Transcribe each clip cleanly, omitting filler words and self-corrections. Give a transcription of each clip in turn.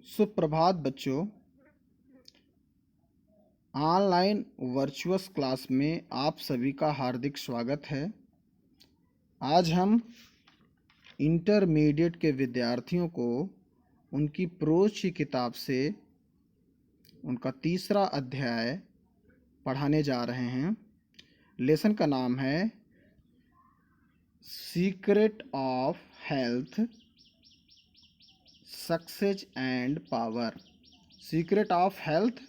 सुप्रभात बच्चों। Online virtual class में आप सभी का हार्दिक स्वागत है। आज हम इंटरमीडिएट के विद्यार्थियों को उनकी प्रोज की किताब से उनका तीसरा अध्याय पढ़ाने जा रहे हैं। लेसन का नाम है secret of health, success and power. Secret of health,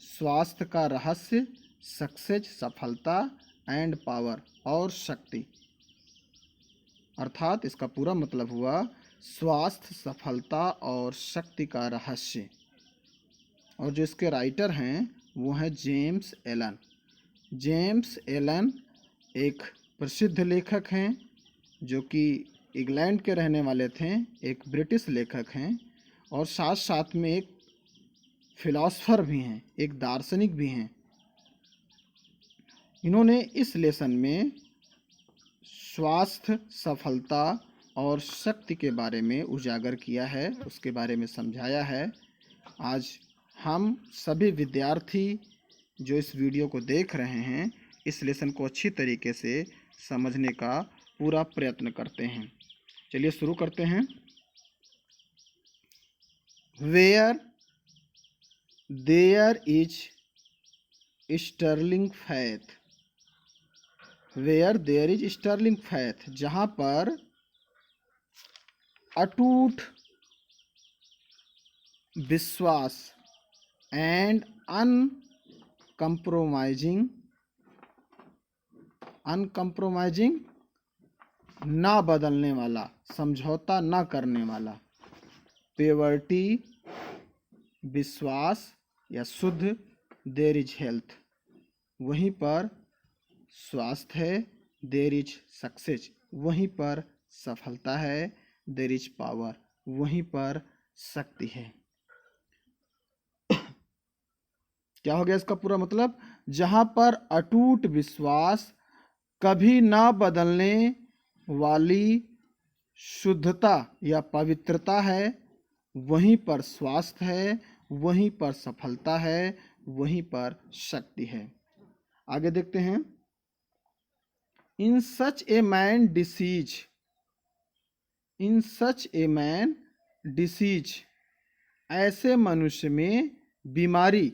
स्वास्थ्य का रहस्य, सक्सेस सफलता, एंड पावर और शक्ति। अर्थात इसका पूरा मतलब हुआ स्वास्थ्य, सफलता और शक्ति का रहस्य। और जो इसके राइटर हैं वो हैं जेम्स एलन। जेम्स एलन एक प्रसिद्ध लेखक हैं जो कि इंग्लैंड के रहने वाले थे, एक ब्रिटिश लेखक हैं और साथ साथ में एक फिलॉसफर भी हैं, एक दार्शनिक भी हैं। इन्होंने इस लेसन में स्वास्थ्य, सफलता और शक्ति के बारे में उजागर किया है, उसके बारे में समझाया है। आज हम सभी विद्यार्थी जो इस वीडियो को देख रहे हैं इस लेसन को अच्छी तरीके से समझने का पूरा प्रयत्न करते हैं। चलिए शुरू करते हैं। Where there is sterling faith, where there is sterling faith, जहाँ पर अटूट विश्वास एंड अनकम्प्रोमाइजिंग ना बदलने वाला, समझौता ना करने वाला, प्योरिटी विश्वास या शुद्ध, देयर इज हेल्थ वहीं पर स्वास्थ्य है, देयर इज सक्सेस वहीं पर सफलता है, देयर इज पावर वहीं पर शक्ति है। क्या हो गया इसका पूरा मतलब? जहां पर अटूट विश्वास, कभी ना बदलने वाली शुद्धता या पवित्रता है, वहीं पर स्वास्थ्य है, वहीं पर सफलता है, वहीं पर शक्ति है। आगे देखते हैं। इन सच ए मैन डिसीज, ऐसे मनुष्य में बीमारी,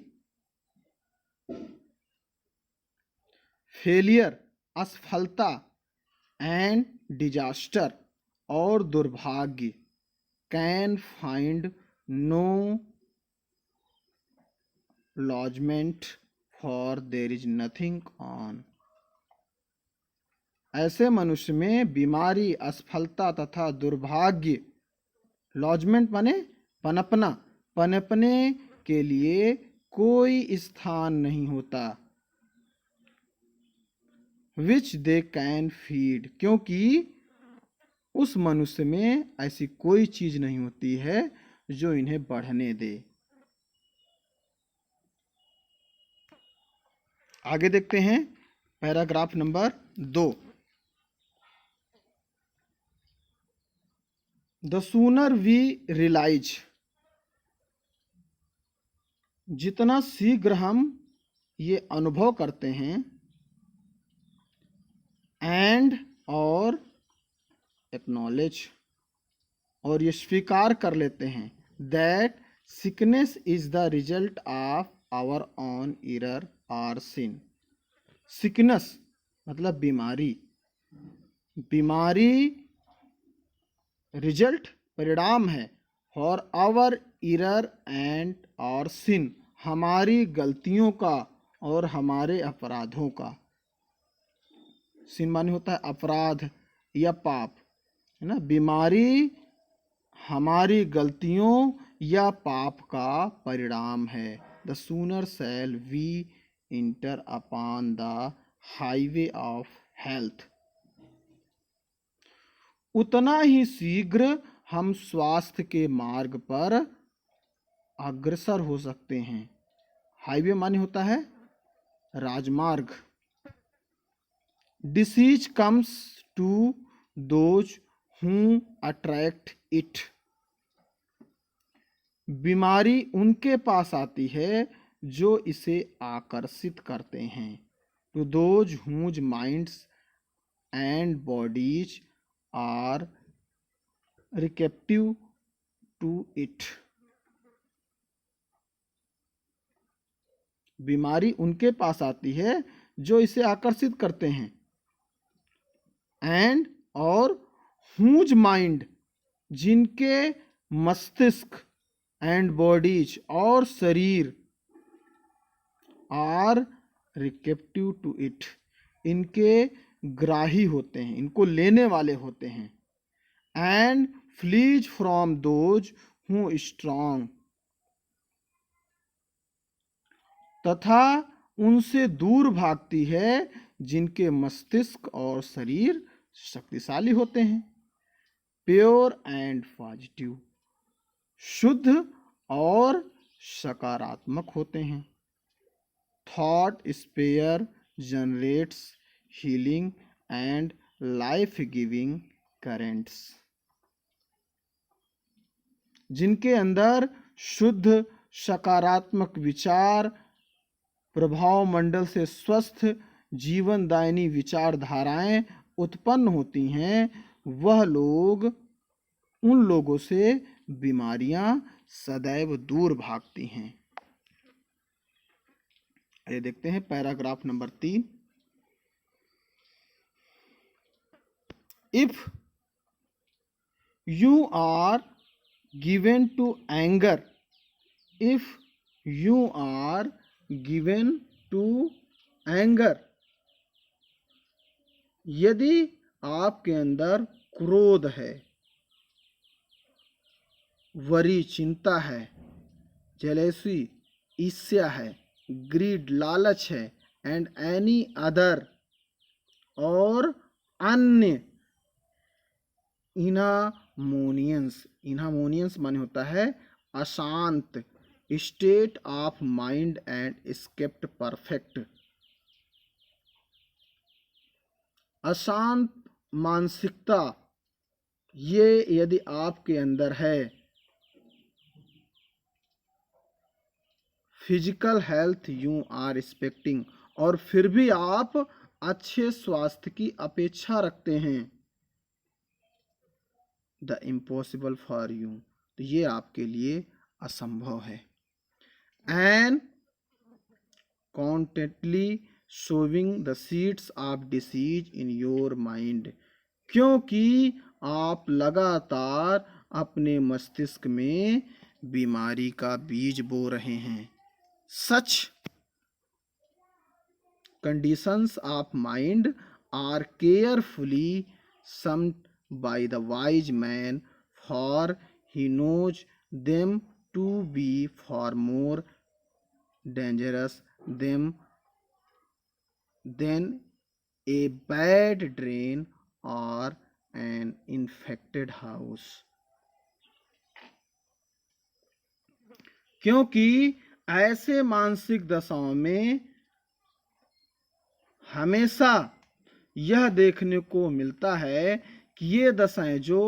फेलियर असफलता, एंड डिजास्टर और दुर्भाग्य, can find no lodgement for there is nothing on. ऐसे मनुष्य में बीमारी, असफलता तथा दुर्भाग्य, लॉजमेंट माने पनपना, पनपने के लिए कोई स्थान नहीं होता। विच दे कैन फीड, क्योंकि उस मनुष्य में ऐसी कोई चीज नहीं होती है जो इन्हें बढ़ने दे। आगे देखते हैं paragraph number 2। The sooner we realise, जितना शीघ्र हम ये अनुभव करते हैं, एंड और एक्नॉलेज और ये स्वीकार कर लेते हैं, that sickness is the result of our own error और सिन। सिकनेस मतलब बीमारी, बीमारी रिजल्ट परिणाम है, फॉर आवर एरर एंड और सिन, हमारी गलतियों का और हमारे अपराधों का। सिन माने होता है अपराध या पाप, है ना। बीमारी हमारी गलतियों या पाप का परिणाम है। The sooner shall we enter upon the highway of health, उतना ही शीघ्र हम स्वास्थ्य के मार्ग पर अग्रसर हो सकते हैं। हाईवे माने होता है राजमार्ग। Disease comes to those who attract it, बीमारी उनके पास आती है जो इसे आकर्षित करते हैं। To those whose minds and bodies are receptive to it. बीमारी उनके पास आती है जो इसे आकर्षित करते हैं। एंड और हुज माइंड, जिनके मस्तिष्क, एंड बॉडीज और शरीर, आर रिसेप्टिव टू इट, इनके ग्राही होते हैं, इनको लेने वाले होते हैं। And fleas from those who strong, तथा उनसे दूर भागती है जिनके मस्तिष्क और शरीर शक्तिशाली होते हैं। प्योर एंड पॉजिटिव, शुद्ध और सकारात्मक होते हैं। Thought sphere generates healing and life giving currents, जिनके अंदर शुद्ध सकारात्मक विचार प्रभाव मंडल से स्वस्थ जीवनदायिनी विचारधाराएं उत्पन्न होती हैं, वह लोग, उन लोगों से बीमारियां सदैव दूर भागती हैं। ये देखते हैं paragraph number 3। If you are given to anger, if you are given to anger, यदि आपके अंदर क्रोध है, वरी चिंता है, जेलेसी ईर्ष्या है, ग्रीड लालच है, एंड एनी अदर और अन्य इनहार्मोनियंस, इनहार्मोनियंस माने होता है अशांत, state of mind and escaped perfect, अशांत मानसिकता, ये यदि आपके अंदर है, physical health you are expecting, और फिर भी आप अच्छे स्वास्थ्य की अपेक्षा रखते हैं, द इम्पॉसिबल फॉर यू, तो ये आपके लिए असंभव है। And constantly sowing the seeds of disease in your mind, क्योंकि आप लगातार अपने मस्तिष्क में बीमारी का बीज बो रहे हैं। सच conditions of mind are carefully summed by the wise man, for he knows them to be far more dangerous than a bad drain or an infected house। क्योंकि ऐसे मानसिक दशाओं में हमेशा यह देखने को मिलता है कि ये दशाएं जो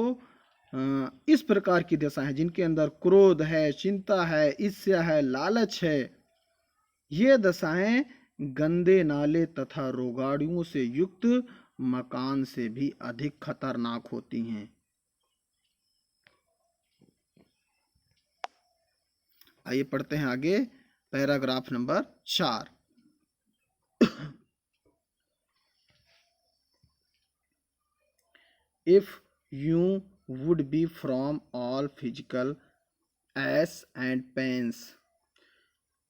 इस प्रकार की दशाएं हैं, जिनके अंदर क्रोध है, चिंता है, ईर्ष्या है, लालच है, ये दशाएं गंदे नाले तथा रोगाणुओं से युक्त मकान से भी अधिक खतरनाक होती हैं। आइए पढ़ते हैं आगे paragraph number 4। If you would be from all physical aches and pains,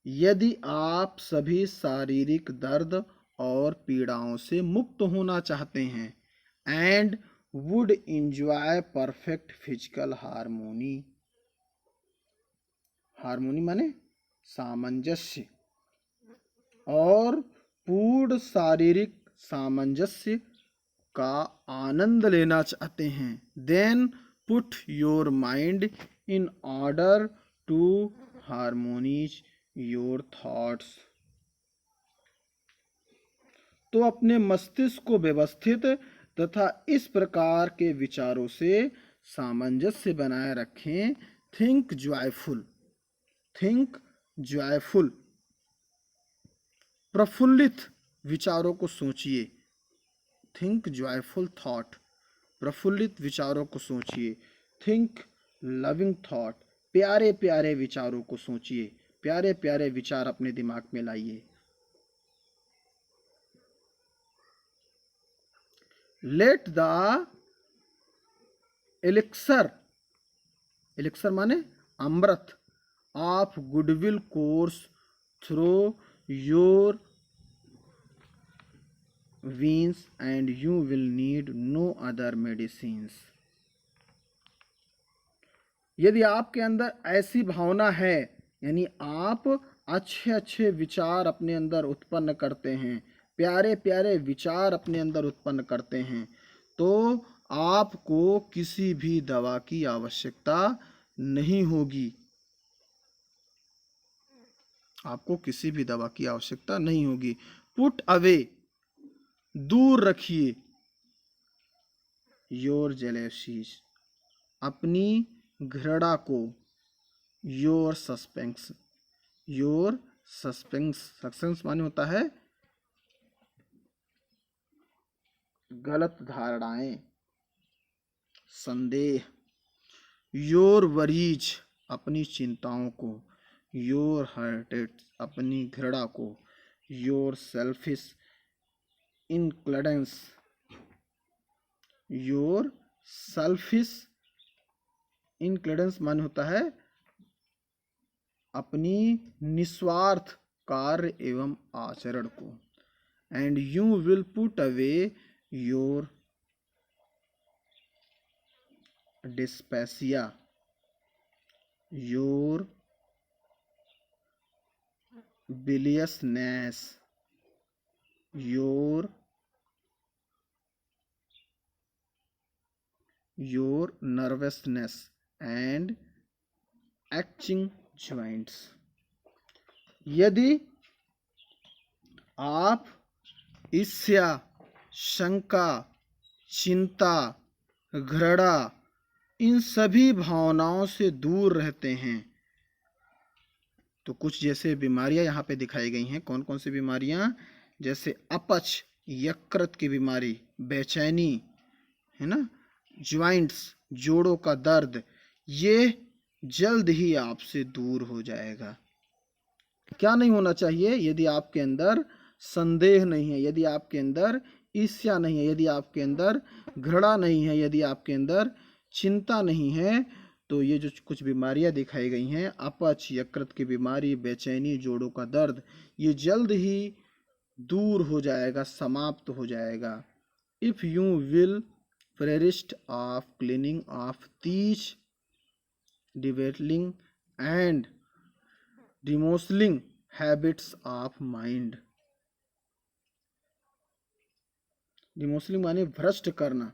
यदि आप सभी शारीरिक दर्द और पीड़ाओं से मुक्त होना चाहते हैं, and would enjoy perfect physical harmony, harmony माने सामंजस्य, और पूर्ण शारीरिक सामंजस्य का आनंद लेना चाहते हैं, then put your mind in order to harmonise your thoughts, तो अपने मस्तिष्क को व्यवस्थित तथा इस प्रकार के विचारों से सामंजस्य बनाए रखें। थिंक जॉयफुल, थिंक जॉयफुल, प्रफुल्लित विचारों को सोचिए। थिंक जॉयफुल थॉट, प्रफुल्लित विचारों को सोचिए। थिंक लविंग थॉट, प्यारे प्यारे विचारों को सोचिए, प्यारे प्यारे विचार अपने दिमाग में लाइए। लेट द एलिक्सर, एलिक्सर माने अमृत, of goodwill course through your veins and you will need no other medicines। यदि आपके अंदर ऐसी भावना है, यानी आप अच्छे अच्छे विचार अपने अंदर उत्पन्न करते हैं, प्यारे प्यारे विचार अपने अंदर उत्पन्न करते हैं, तो आपको किसी भी दवा की आवश्यकता नहीं होगी। आपको किसी भी दवा की आवश्यकता नहीं होगी। पुट अवे, दूर रखिए, योर जेलेसीज, अपनी घृणा को, your suspense, your suspense, suspense माने होता है गलत धारणाएं, संदेह। योर वरीज, अपनी चिंताओं को, योर हर्टेड, अपनी घृणा को, your selfish indulgence, your selfish indulgence मान होता है अपनी निस्वार्थ कार्य एवं आचरण को। And you will put away your dyspepsia, your biliousness, your nervousness and aching joints। यदि आप ईर्ष्या, शंका, चिंता, घृणा, इन सभी भावनाओं से दूर रहते हैं, तो कुछ जैसे बीमारियां यहाँ पे दिखाई गई हैं। कौन कौन सी बीमारियां? जैसे अपच, यकृत की बीमारी, बेचैनी, है ना, ज्वाइंट्स, जोड़ों का दर्द, ये जल्द ही आपसे दूर हो जाएगा। क्या नहीं होना चाहिए? यदि आपके अंदर संदेह नहीं है, यदि आपके अंदर ईर्ष्या नहीं है, यदि आपके अंदर घृणा नहीं है, यदि आपके अंदर चिंता नहीं है, तो ये जो कुछ बीमारियां दिखाई गई हैं, अपच, यकृत की बीमारी, बेचैनी, जोड़ों का दर्द, ये जल्द ही दूर हो जाएगा, समाप्त हो जाएगा। If you will persist of cleaning of these developing and demolising habits of mind। डिमोसलिंग माने भ्रष्ट करना।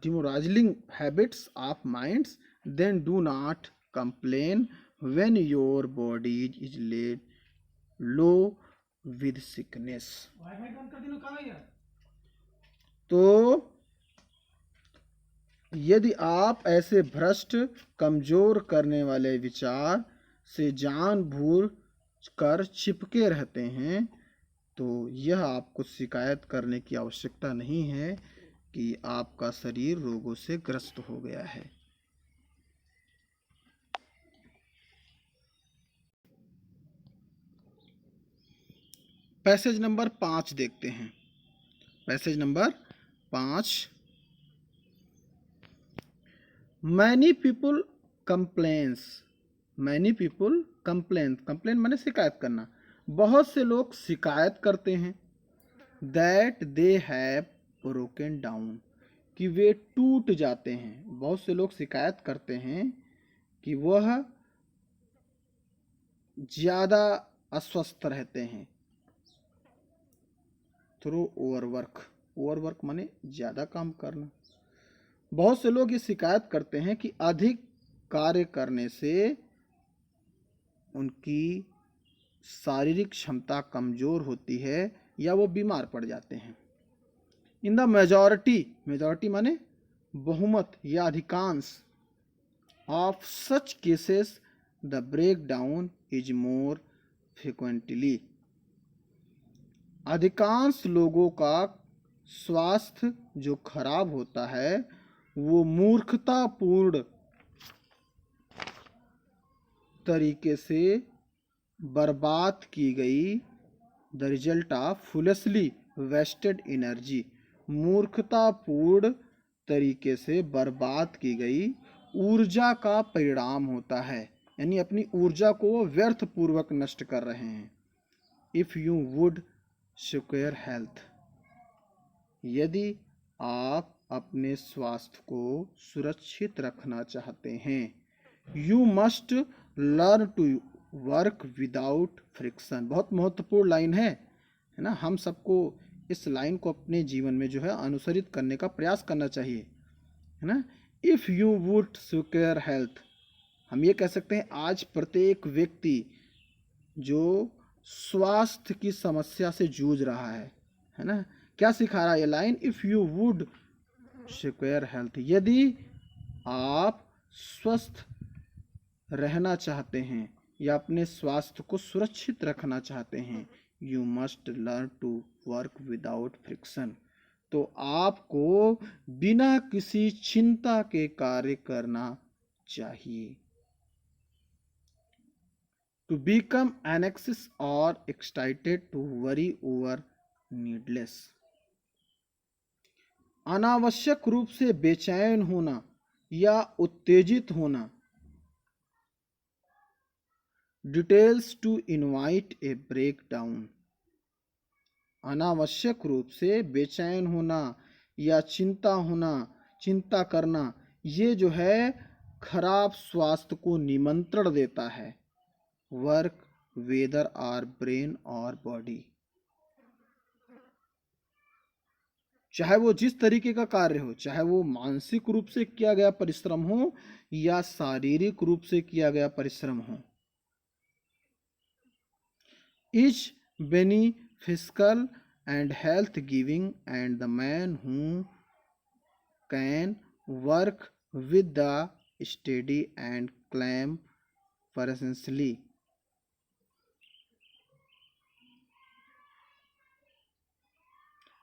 demoralizing habits of minds, then do not complain when your body is laid low with sickness। तो यदि आप ऐसे भ्रष्ट, कमजोर करने वाले विचार से जानबूझ कर चिपके रहते हैं, तो यह आपको शिकायत करने की आवश्यकता नहीं है कि आपका शरीर रोगों से ग्रस्त हो गया है। पैसेज नंबर 5 देखते हैं। Passage number 5। Many people complains, many people complain, complain माने शिकायत करना। बहुत से लोग शिकायत करते हैं that they have broken down, कि वे टूट जाते हैं। बहुत से लोग शिकायत करते हैं कि वह ज़्यादा अस्वस्थ रहते हैं थ्रू ओवरवर्क, ओवरवर्क माने ज़्यादा काम करना। बहुत से लोग ये शिकायत करते हैं कि अधिक कार्य करने से उनकी शारीरिक क्षमता कमज़ोर होती है या वो बीमार पड़ जाते हैं। इन द मेजॉरिटी, मेजॉरिटी माने बहुमत या अधिकांश of such cases the breakdown is more frequently, अधिकांश लोगों का स्वास्थ्य जो खराब होता है वो मूर्खतापूर्ण तरीके से बर्बाद की गई the result of foolishly wasted energy, मूर्खतापूर्ण तरीके से बर्बाद की गई ऊर्जा का परिणाम होता है, यानी अपनी ऊर्जा को व्यर्थ पूर्वक नष्ट कर रहे हैं। If you would secure health, यदि आप अपने स्वास्थ्य को सुरक्षित रखना चाहते हैं, you must learn to work without friction. बहुत महत्वपूर्ण लाइन है ना, हम सबको इस लाइन को अपने जीवन में जो है अनुसरित करने का प्रयास करना चाहिए, है ना। If you would secure health, हम ये कह सकते हैं आज प्रत्येक व्यक्ति जो स्वास्थ्य की समस्या से जूझ रहा है ना, क्या सिखा रहा है ये line, if you would secure health, यदि आप स्वस्थ रहना चाहते हैं या अपने स्वास्थ्य को सुरक्षित रखना चाहते हैं, you must learn to work without friction, तो आपको बिना किसी चिंता के कार्य करना चाहिए। टू बिकम एनेक्सिस और excited to worry over needless, अनावश्यक रूप से बेचैन होना या उत्तेजित होना। Details to invite a break down, अनावश्यक रूप से बेचैन होना या चिंता करना, ये जो है खराब स्वास्थ्य को निमंत्रण देता है। वर्क वेदर आर ब्रेन और बॉडी, चाहे वो जिस तरीके का कार्य हो, चाहे वो मानसिक रूप से किया गया परिश्रम हो या शारीरिक रूप से किया गया परिश्रम हो, is beneficial and health giving, and the man who can work with the steady and calm presently,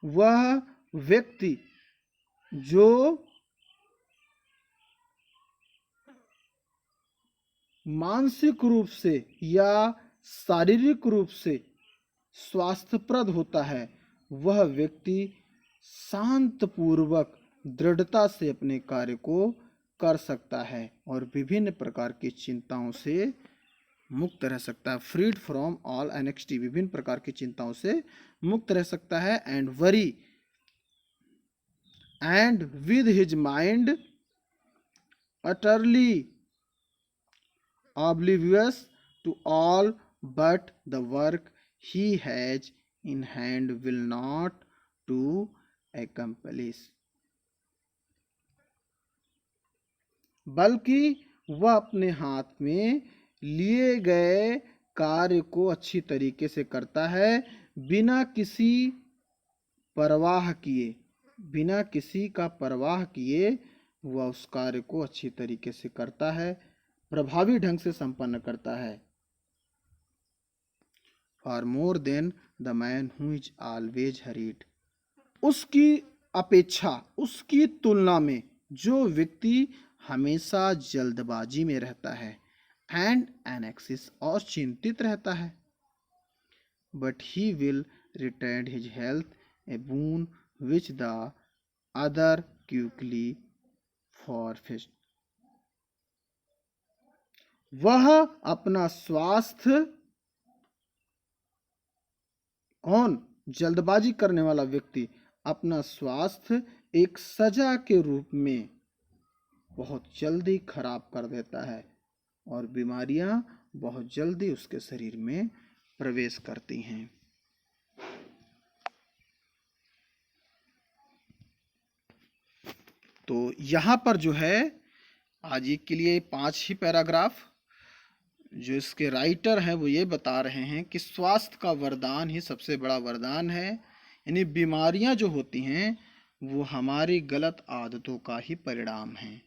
वह व्यक्ति जो मानसिक रूप से या शारीरिक रूप से स्वास्थ्यप्रद होता है, वह व्यक्ति शांतपूर्वक दृढ़ता से अपने कार्य को कर सकता है और विभिन्न प्रकार की चिंताओं से मुक्त रह सकता है। फ्रीड फ्रॉम ऑल एंग्जाइटी, विभिन्न प्रकार की चिंताओं से मुक्त रह सकता है। And worry and with his mind utterly oblivious to all but the work he has in hand will not to accomplish, बल्कि वह अपने हाथ में लिए गए कार्य को अच्छी तरीके से करता है, बिना किसी परवाह किए, बिना किसी का परवाह किए वह उस कार्य को अच्छी तरीके से करता है, प्रभावी ढंग से संपन्न करता है। For more than the man who is always hurried, उसकी अपेक्षा, उसकी तुलना में जो व्यक्ति हमेशा जल्दबाजी में रहता है, एंड एनेक्सिस और चिंतित रहता है, but he will retain his health a boon which the other quickly forfeit, वह अपना स्वास्थ्य, कौन, जल्दबाजी करने वाला व्यक्ति अपना स्वास्थ्य एक सजा के रूप में बहुत जल्दी खराब कर देता है और बीमारियां बहुत जल्दी उसके शरीर में प्रवेश करती हैं। तो यहाँ पर जो है आज के लिए 5 ही पैराग्राफ जो इसके राइटर हैं वो ये बता रहे हैं कि स्वास्थ्य का वरदान ही सबसे बड़ा वरदान है, यानी बीमारियां जो होती हैं वो हमारी गलत आदतों का ही परिणाम है।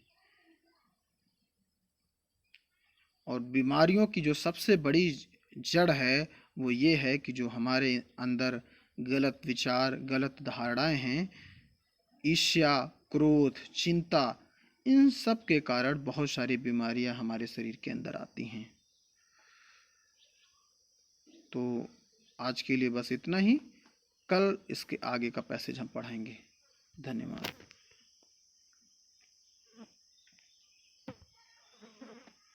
और बीमारियों की जो सबसे बड़ी जड़ है वो ये है कि जो हमारे अंदर गलत विचार, गलत धारणाएं हैं, ईर्ष्या, क्रोध, चिंता, इन सब के कारण बहुत सारी बीमारियां हमारे शरीर के अंदर आती हैं। तो आज के लिए बस इतना ही। कल इसके आगे का पैसेज हम पढ़ाएंगे। धन्यवाद।